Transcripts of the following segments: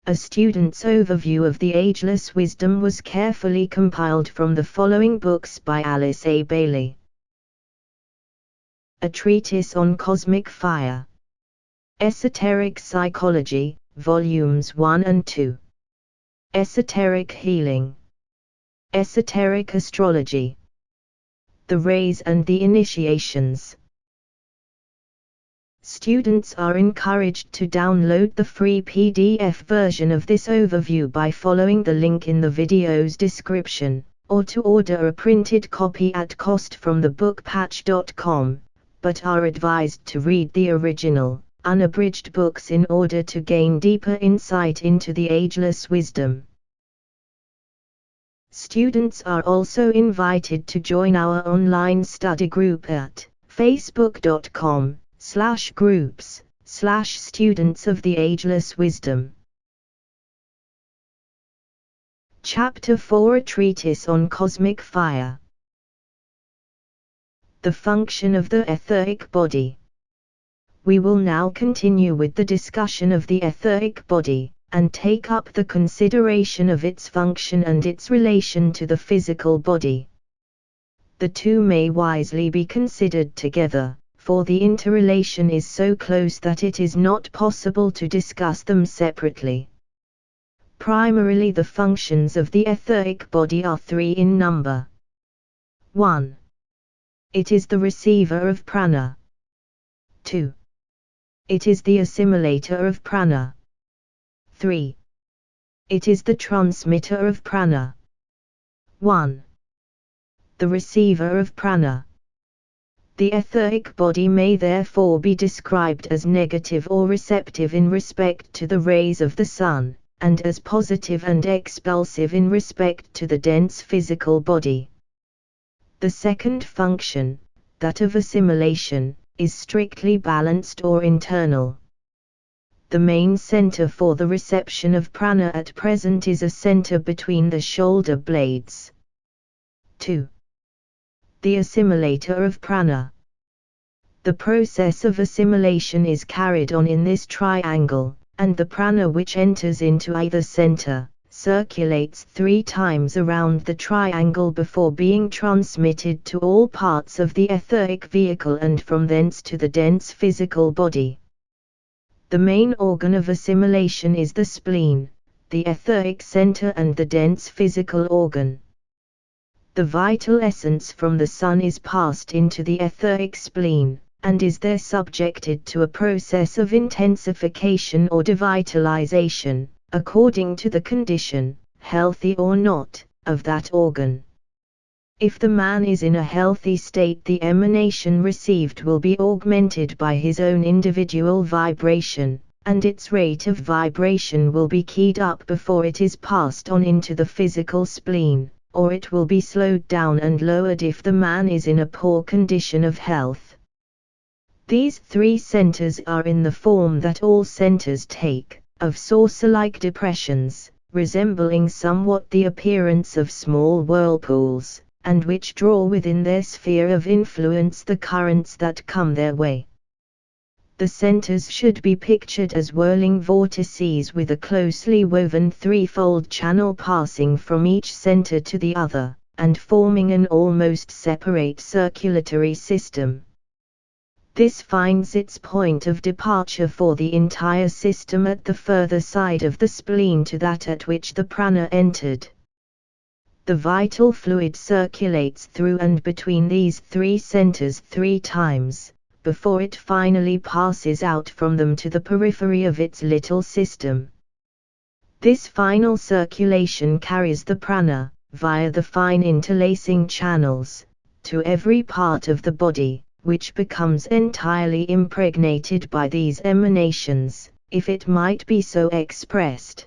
A student's overview of the ageless wisdom was carefully compiled from the following books by Alice A. Bailey. A Treatise on Cosmic Fire. Esoteric Psychology, Volumes 1 and 2. Esoteric Healing. Esoteric Astrology. The Rays and the Initiations. Students are encouraged to download the free PDF version of this overview by following the link in the video's description, or to order a printed copy at cost from thebookpatch.com, but are advised to read the original, unabridged books in order to gain deeper insight into the ageless wisdom. Students are also invited to join our online study group at facebook.com/groups/students of the ageless wisdom. Chapter 4: A Treatise on Cosmic Fire. The function of the etheric body. We will now continue with the discussion of the etheric body, and take up the consideration of its function and its relation to the physical body. The two may wisely be considered together, for the interrelation is so close that it is not possible to discuss them separately. Primarily, the functions of the etheric body are three in number. 1. It is the receiver of prana. 2. It is the assimilator of prana. 3. It is the transmitter of prana. 1. The receiver of prana. The etheric body may therefore be described as negative or receptive in respect to the rays of the sun, and as positive and expulsive in respect to the dense physical body. The second function, that of assimilation, is strictly balanced or internal. The main center for the reception of prana at present is a center between the shoulder blades. 2. The assimilator of prana. The process of assimilation is carried on in this triangle, and the prana which enters into either center, circulates 3 times around the triangle before being transmitted to all parts of the etheric vehicle and from thence to the dense physical body. The main organ of assimilation is the spleen, the etheric center and the dense physical organ. The vital essence from the sun is passed into the etheric spleen, and is there subjected to a process of intensification or devitalization, according to the condition, healthy or not, of that organ. If the man is in a healthy state, the emanation received will be augmented by his own individual vibration, and its rate of vibration will be keyed up before it is passed on into the physical spleen, or it will be slowed down and lowered if the man is in a poor condition of health. These 3 centers are in the form that all centers take, of saucer-like depressions, resembling somewhat the appearance of small whirlpools, and which draw within their sphere of influence the currents that come their way. The centers should be pictured as whirling vortices with a closely woven 3-fold channel passing from each center to the other, and forming an almost separate circulatory system. This finds its point of departure for the entire system at the further side of the spleen to that at which the prana entered. The vital fluid circulates through and between these 3 centers 3 times, before it finally passes out from them to the periphery of its little system. This final circulation carries the prana, via the fine interlacing channels, to every part of the body, which becomes entirely impregnated by these emanations, if it might be so expressed.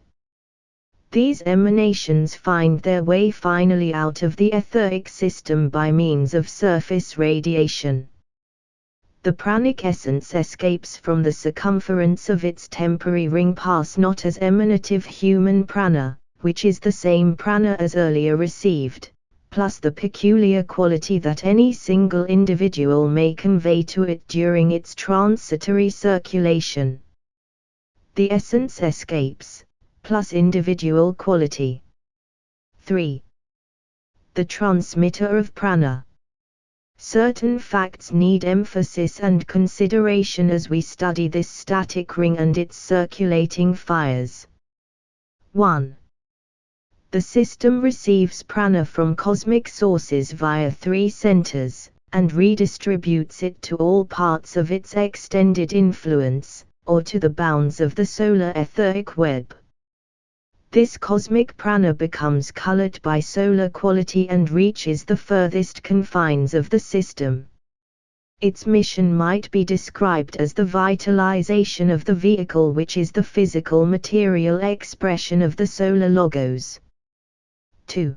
These emanations find their way finally out of the etheric system by means of surface radiation. The pranic essence escapes from the circumference of its temporary ring pass not as emanative human prana, which is the same prana as earlier received, plus the peculiar quality that any single individual may convey to it during its transitory circulation. The essence escapes, plus individual quality. 3. The transmitter of prana. Certain facts need emphasis and consideration as we study this static ring and its circulating fires. 1. The system receives prana from cosmic sources via 3 centers, and redistributes it to all parts of its extended influence, or to the bounds of the solar etheric web. This cosmic prana becomes colored by solar quality and reaches the furthest confines of the system. Its mission might be described as the vitalization of the vehicle, which is the physical material expression of the solar logos. 2.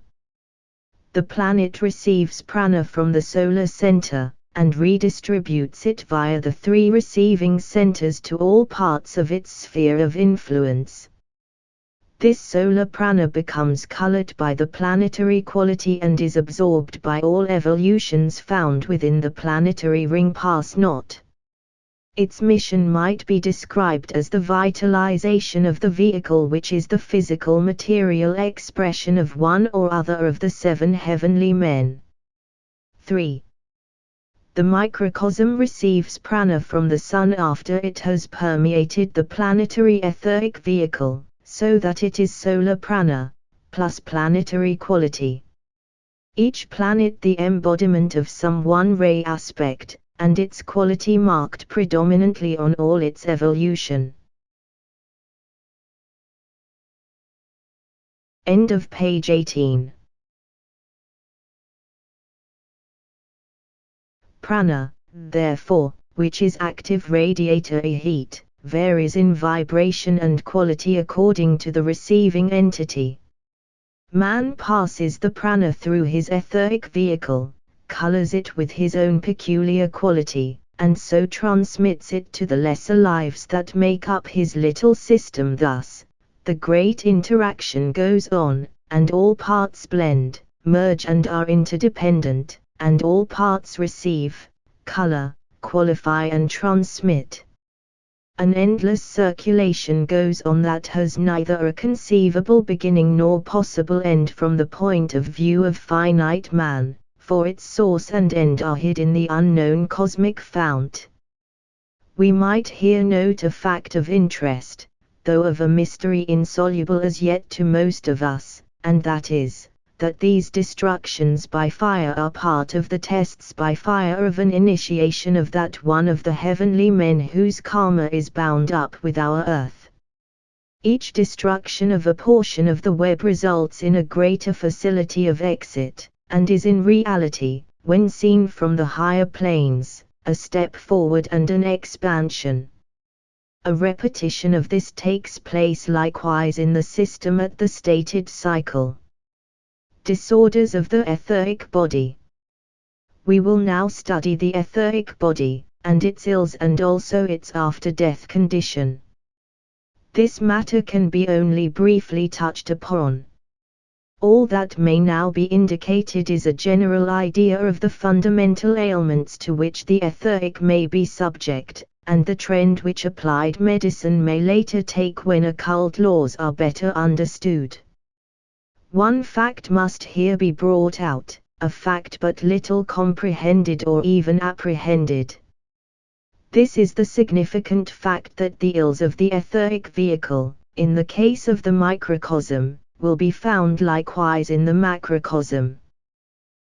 The planet receives prana from the solar center, and redistributes it via the 3 receiving centers to all parts of its sphere of influence. This solar prana becomes colored by the planetary quality and is absorbed by all evolutions found within the planetary ring pass knot. Its mission might be described as the vitalization of the vehicle, which is the physical material expression of one or other of the 7 heavenly men. 3. The microcosm receives prana from the sun after it has permeated the planetary etheric vehicle, so that it is solar prana, plus planetary quality. Each planet the embodiment of some one ray aspect, and its quality marked predominantly on all its evolution. End of page 18. Prana, therefore, which is active radiator heat, varies in vibration and quality according to the receiving entity. Man passes the prana through his etheric vehicle, colors it with his own peculiar quality, and so transmits it to the lesser lives that make up his little system. Thus, the great interaction goes on, and all parts blend, merge and are interdependent, and all parts receive, color, qualify and transmit. An endless circulation goes on that has neither a conceivable beginning nor possible end from the point of view of finite man, for its source and end are hid in the unknown cosmic fount. We might here note a fact of interest, though of a mystery insoluble as yet to most of us, and that is, that these destructions by fire are part of the tests by fire of an initiation of that one of the heavenly men whose karma is bound up with our earth. Each destruction of a portion of the web results in a greater facility of exit, and is in reality, when seen from the higher planes, a step forward and an expansion. A repetition of this takes place likewise in the system at the stated cycle. Disorders of the etheric body. We will now study the etheric body, and its ills and also its after-death condition. This matter can be only briefly touched upon. All that may now be indicated is a general idea of the fundamental ailments to which the etheric may be subject, and the trend which applied medicine may later take when occult laws are better understood. One fact must here be brought out, a fact but little comprehended or even apprehended. This is the significant fact that the ills of the etheric vehicle, in the case of the microcosm, will be found likewise in the macrocosm.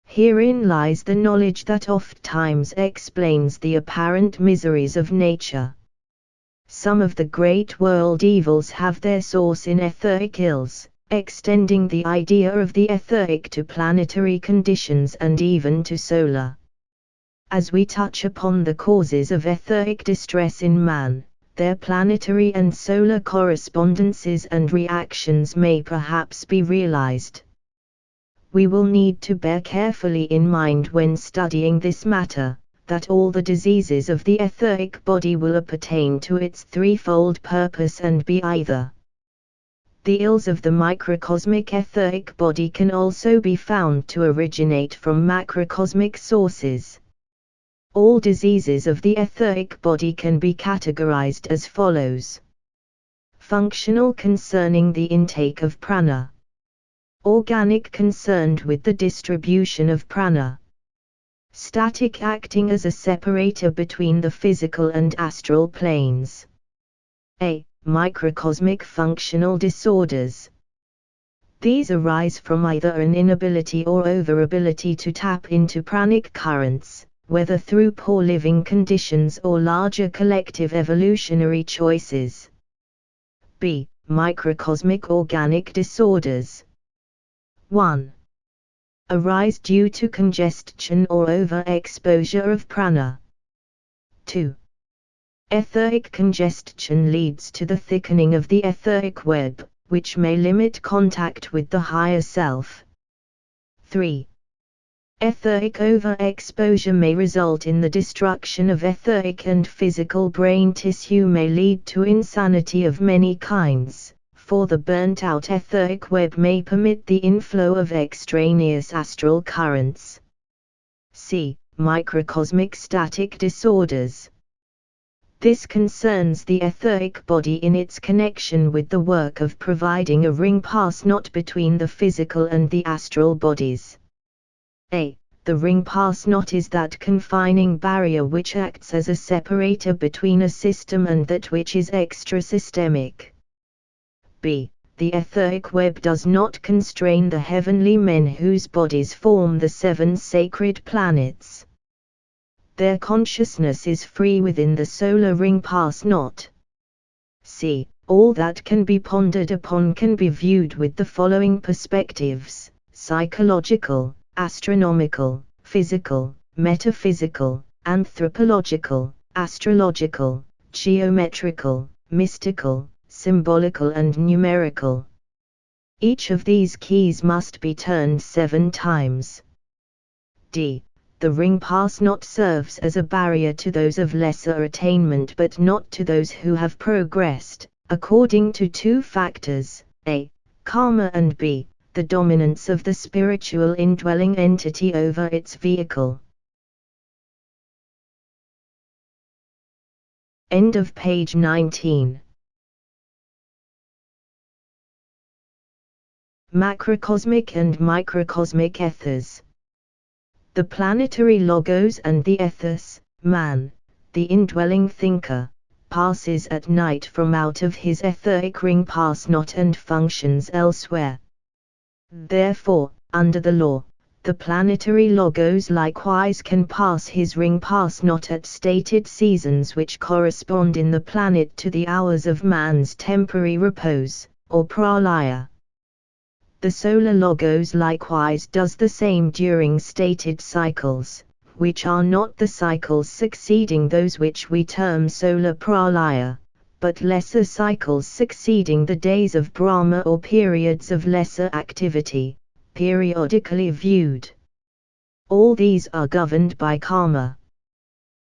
Herein lies the knowledge that oft-times explains the apparent miseries of nature. Some of the great world evils have their source in etheric ills, extending the idea of the etheric to planetary conditions and even to solar. As we touch upon the causes of etheric distress in man, their planetary and solar correspondences and reactions may perhaps be realized. We will need to bear carefully in mind when studying this matter, that all the diseases of the etheric body will appertain to its threefold purpose and be either. The ills of the microcosmic etheric body can also be found to originate from macrocosmic sources. All diseases of the etheric body can be categorized as follows. functional concerning the intake of prana. Organic concerned with the distribution of prana. Static acting as a separator between the physical and astral planes. A. Microcosmic functional disorders. These arise from either an inability or overability to tap into pranic currents, whether through poor living conditions or larger collective evolutionary choices. B. Microcosmic organic disorders. 1. Arise due to congestion or overexposure of prana. 2. Etheric congestion leads to the thickening of the etheric web, which may limit contact with the higher self. 3. Etheric overexposure may result in the destruction of etheric and physical brain tissue, may lead to insanity of many kinds, for the burnt-out etheric web may permit the inflow of extraneous astral currents. C. Microcosmic static disorders. This concerns the etheric body in its connection with the work of providing a ring pass knot between the physical and the astral bodies. A. The ring pass knot is that confining barrier which acts as a separator between a system and that which is extra-systemic. B. The etheric web does not constrain the heavenly men whose bodies form the 7 sacred planets. Their consciousness is free within the solar ring pass knot. C. All that can be pondered upon can be viewed with the following perspectives: psychological, astronomical, physical, metaphysical, anthropological, astrological, geometrical, mystical, symbolical and numerical. Each of these keys must be turned 7 times. D. The ring pass knot serves as a barrier to those of lesser attainment but not to those who have progressed, according to 2 factors: A. Karma, and B. The dominance of the spiritual indwelling entity over its vehicle. End of page 19. Macrocosmic and microcosmic ethers. The planetary logos and the ethos, man, the indwelling thinker, passes at night from out of his etheric ring pass knot and functions elsewhere. Therefore, under the law, the planetary logos likewise can pass his ring pass knot at stated seasons which correspond in the planet to the hours of man's temporary repose, or pralaya. The solar logos likewise does the same during stated cycles, which are not the cycles succeeding those which we term solar pralaya, but lesser cycles succeeding the days of Brahma or periods of lesser activity, periodically viewed. All these are governed by karma.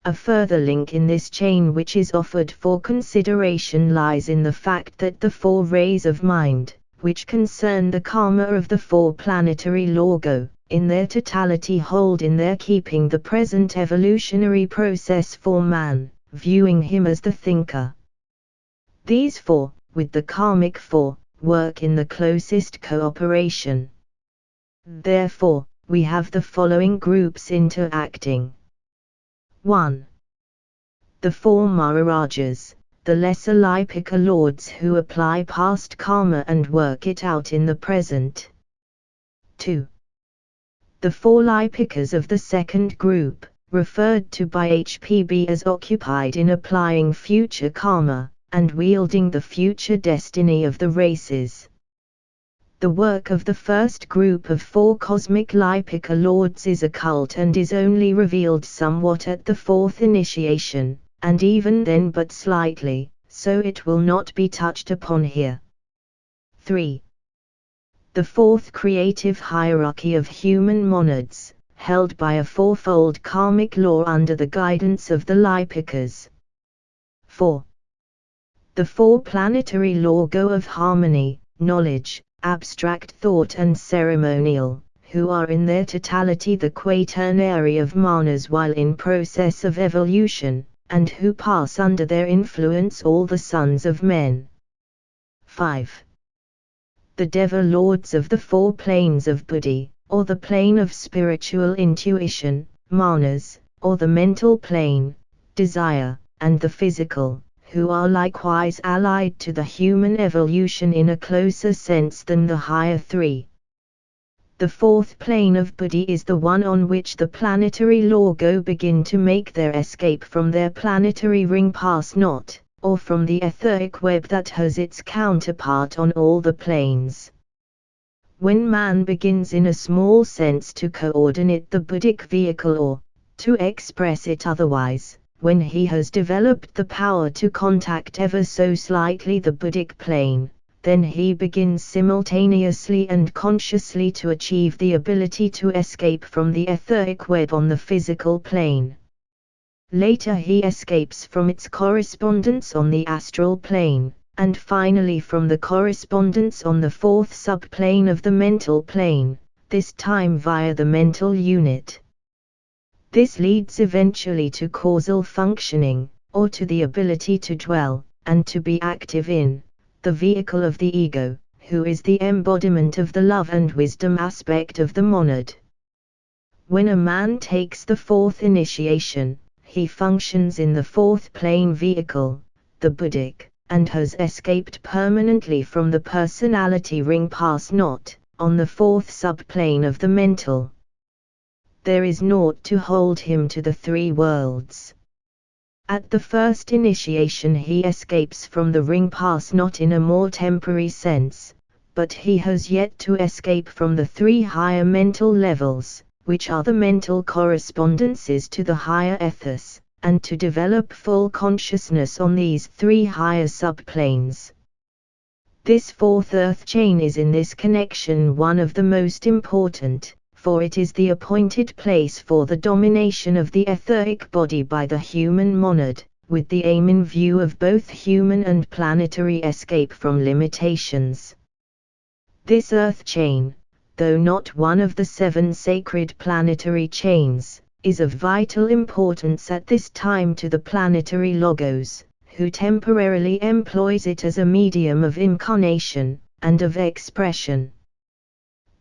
A further link in this chain which is offered for consideration lies in the fact that the 4 rays of mind, which concern the karma of the 4 planetary logo, in their totality hold in their keeping the present evolutionary process for man, viewing him as the thinker. These 4, with the karmic 4, work in the closest cooperation. Therefore, we have the following groups interacting. 1. The 4 Maharajas, the lesser Lipika lords who apply past karma and work it out in the present. 2. The 4 Lipikas of the second group, referred to by HPB as occupied in applying future karma, and wielding the future destiny of the races. The work of the first group of 4 cosmic Lipika lords is occult and is only revealed somewhat at the 4th initiation, and even then but slightly, so it will not be touched upon here. 3. The 4th creative hierarchy of human monads, held by a 4-fold karmic law under the guidance of the Lipikas. 4. The 4 planetary logo of harmony, knowledge, abstract thought and ceremonial, who are in their totality the quaternary of manas while in process of evolution, and who pass under their influence all the sons of men. 5. The Deva lords of the 4 planes of buddhi, or the plane of spiritual intuition, manas, or the mental plane, desire, and the physical, who are likewise allied to the human evolution in a closer sense than the higher 3. The 4th plane of buddhi is the one on which the planetary Lorgo begin to make their escape from their planetary ring pass knot, or from the etheric web that has its counterpart on all the planes. When man begins in a small sense to coordinate the buddhic vehicle, or, to express it otherwise, when he has developed the power to contact ever so slightly the buddhic plane, then he begins simultaneously and consciously to achieve the ability to escape from the etheric web on the physical plane. Later he escapes from its correspondence on the astral plane, and finally from the correspondence on the 4th subplane of the mental plane, this time via the mental unit. This leads eventually to causal functioning, or to the ability to dwell, and to be active in, the vehicle of the ego, who is the embodiment of the love and wisdom aspect of the monad. When a man takes the 4th initiation, he functions in the 4th plane vehicle, the buddhic, and has escaped permanently from the personality ring pass knot, on the 4th subplane of the mental. There is naught to hold him to the 3 worlds. At the 1st initiation he escapes from the ring pass knot in a more temporary sense, but he has yet to escape from the 3 higher mental levels, which are the mental correspondences to the higher ethos, and to develop full consciousness on these 3 higher subplanes. This 4th earth chain is in this connection one of the most important, for it is the appointed place for the domination of the etheric body by the human monad, with the aim in view of both human and planetary escape from limitations. This earth chain, though not one of the 7 sacred planetary chains, is of vital importance at this time to the planetary Logos, who temporarily employs it as a medium of incarnation, and of expression.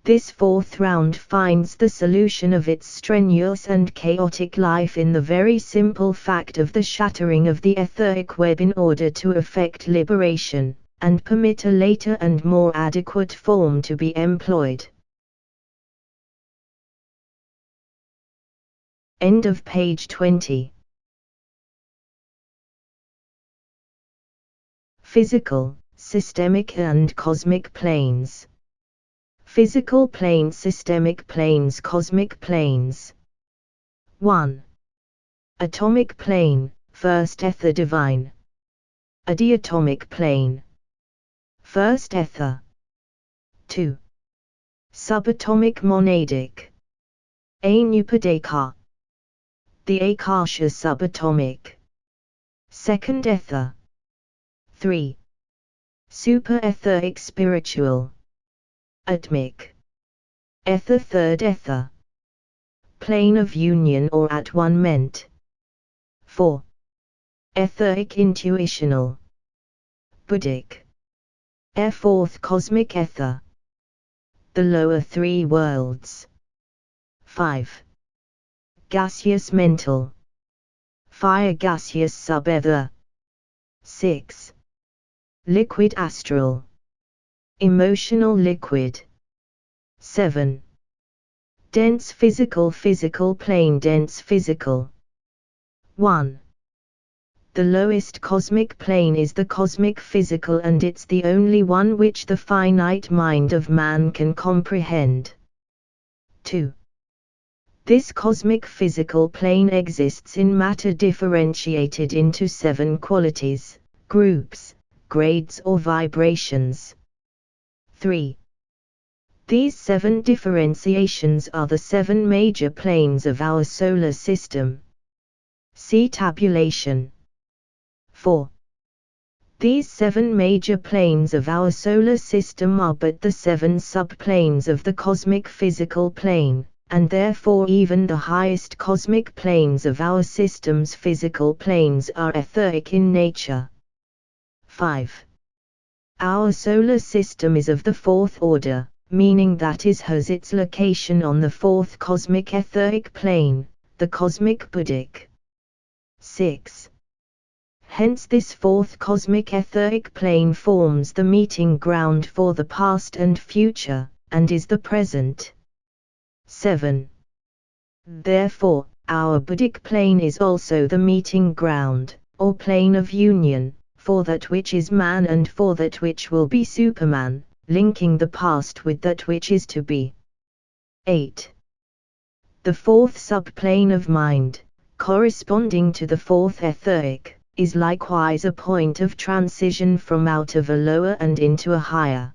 This 4th round finds the solution of its strenuous and chaotic life in the very simple fact of the shattering of the etheric web in order to effect liberation, and permit a later and more adequate form to be employed. End of page 20. Physical, systemic and cosmic planes. Physical plane, systemic planes, cosmic planes. 1. Atomic plane, first ether divine. A diatomic plane. First ether. 2. Subatomic monadic. Anupadeka. The Akasha subatomic. Second ether. 3. Super-etheric spiritual. Atmic. Ether, third ether. Plane of union or at one ment. 4. Etheric intuitional. Buddhic. Fourth cosmic ether. The lower 3 worlds. 5. Gaseous mental. Fire gaseous sub-ether. 6. Liquid astral. Emotional liquid. 7. Dense physical, physical plane, dense physical. 1. The lowest cosmic plane is the cosmic physical, and it's the only one which the finite mind of man can comprehend. 2. This cosmic physical plane exists in matter differentiated into 7 qualities, groups, grades or vibrations. 3. These 7 differentiations are the 7 major planes of our solar system. See tabulation. 4. These 7 major planes of our solar system are but the 7 subplanes of the cosmic physical plane, and therefore even the highest cosmic planes of our system's physical planes are etheric in nature. 5. Our solar system is of the fourth order, meaning that it has its location on the fourth cosmic etheric plane, the cosmic Buddhic. 6. Hence this fourth cosmic etheric plane forms the meeting ground for the past and future, and is the present. 7. Therefore, our Buddhic plane is also the meeting ground, or plane of union, for that which is man and for that which will be Superman, linking the past with that which is to be. 8. The fourth subplane of mind, corresponding to the fourth etheric, is likewise a point of transition from out of a lower and into a higher.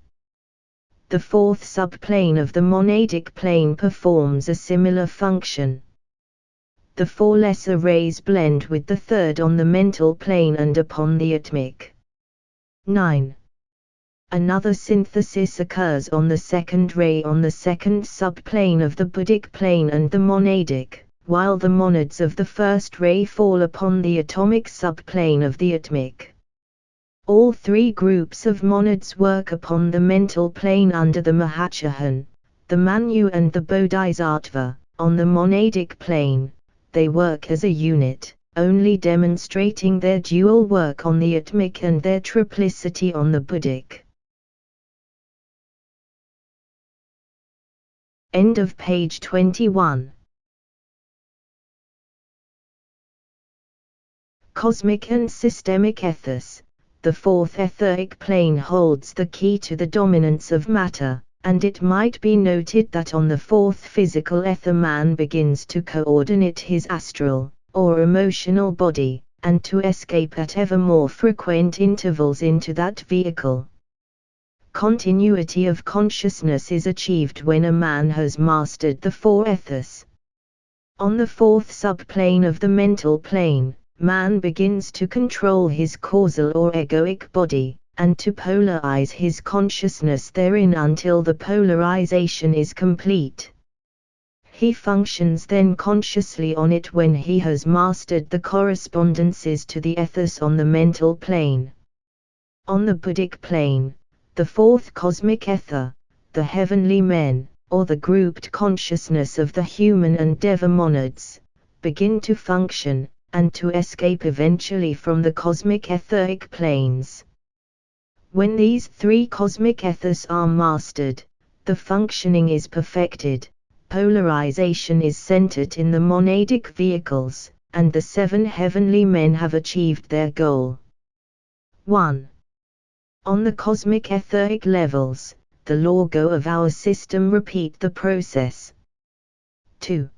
The fourth subplane of the monadic plane performs a similar function. The four lesser rays blend with the third on the mental plane and upon the atmic. 9. Another synthesis occurs on the second ray on the second subplane of the Buddhic plane and the monadic, while the monads of the first ray fall upon the atomic subplane of the atmic. All three groups of monads work upon the mental plane under the Mahachahan, the Manu and the Bodhisattva. On the monadic plane, they work as a unit, only demonstrating their dual work on the atmic and their triplicity on the Buddhic. End of page 21. Cosmic and systemic ethos. The fourth etheric plane holds the key to the dominance of matter, and it might be noted that on the fourth physical ether man begins to coordinate his astral, or emotional body, and to escape at ever more frequent intervals into that vehicle. Continuity of consciousness is achieved when a man has mastered the four ethers. On the fourth subplane of the mental plane, man begins to control his causal or egoic body, and to polarize his consciousness therein until the polarization is complete. He functions then consciously on it when he has mastered the correspondences to the ethos on the mental plane. On the Buddhic plane, the fourth cosmic ether, the heavenly men, or the grouped consciousness of the human and deva monads, begin to function, and to escape eventually from the cosmic etheric planes. When these three cosmic ethers are mastered, the functioning is perfected, polarization is centered in the monadic vehicles, and the seven heavenly men have achieved their goal. 1. On the cosmic etheric levels, the Lorgo of our system repeat the process. 2.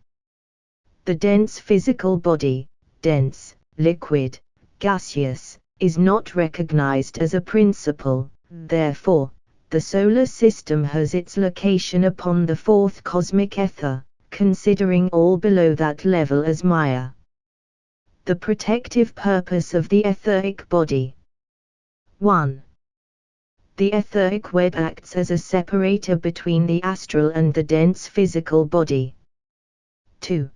The dense physical body, dense, liquid, gaseous, is not recognized as a principle, therefore, the solar system has its location upon the fourth cosmic ether, considering all below that level as Maya. The protective purpose of the etheric body. 1. The etheric web acts as a separator between the astral and the dense physical body. 2.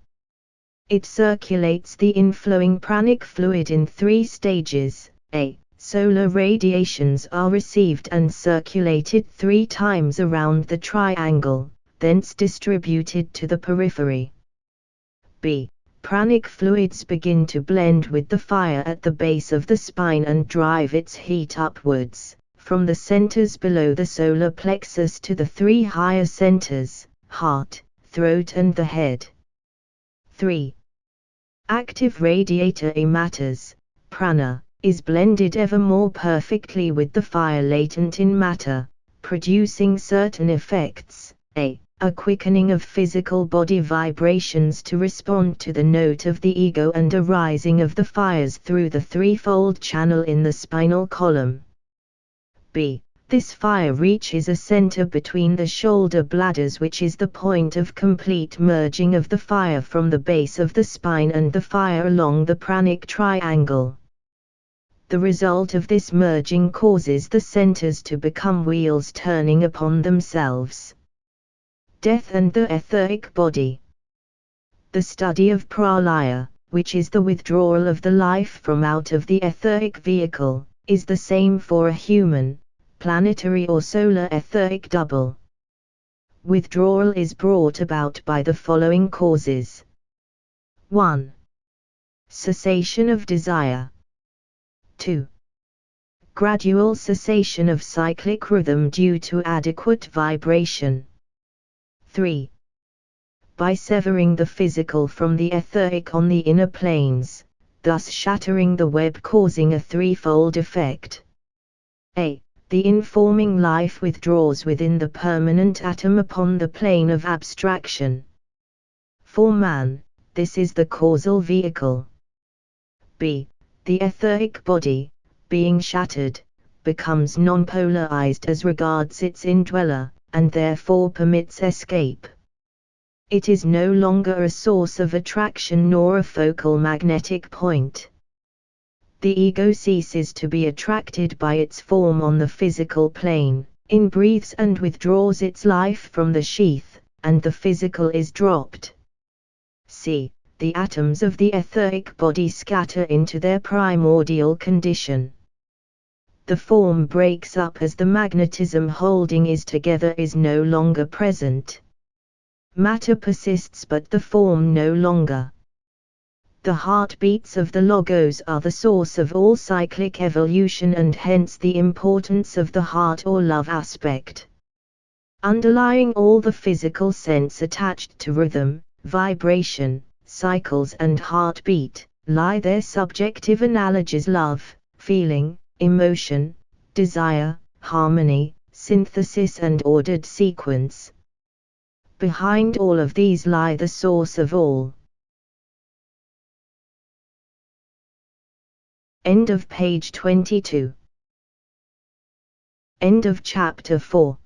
It circulates the inflowing pranic fluid in three stages. A. Solar radiations are received and circulated 3 times around the triangle, thence distributed to the periphery. B. Pranic fluids begin to blend with the fire at the base of the spine and drive its heat upwards, from the centers below the solar plexus to the 3 higher centers, heart, throat and the head. 3. Active radiator matters, prana, is blended ever more perfectly with the fire latent in matter, producing certain effects. A quickening of physical body vibrations to respond to the note of the ego and a rising of the fires through the threefold channel in the spinal column. B. This fire reaches a center between the shoulder bladders, which is the point of complete merging of the fire from the base of the spine and the fire along the pranic triangle. The result of this merging causes the centers to become wheels turning upon themselves. Death and the etheric body. The study of pralaya, which is the withdrawal of the life from out of the etheric vehicle, is the same for a human, planetary or solar etheric double. Withdrawal is brought about by the following causes. 1. Cessation of desire. 2. Gradual cessation of cyclic rhythm due to adequate vibration. 3. By severing the physical from the etheric on the inner planes, thus shattering the web, causing a threefold effect. A. The informing life withdraws within the permanent atom upon the plane of abstraction. For man, this is the causal vehicle. B. The etheric body, being shattered, becomes non-polarized as regards its indweller, and therefore permits escape. It is no longer a source of attraction nor a focal magnetic point. The ego ceases to be attracted by its form on the physical plane, inbreathes and withdraws its life from the sheath, and the physical is dropped. C. The atoms of the etheric body scatter into their primordial condition. The form breaks up as the magnetism holding it together is no longer present. Matter persists but the form no longer. The heartbeats of the Logos are the source of all cyclic evolution, and hence the importance of the heart or love aspect. Underlying all the physical sense attached to rhythm, vibration, cycles and heartbeat, lie their subjective analogies: love, feeling, emotion, desire, harmony, synthesis and ordered sequence. Behind all of these lie the source of all. End of page 22. End of chapter 4.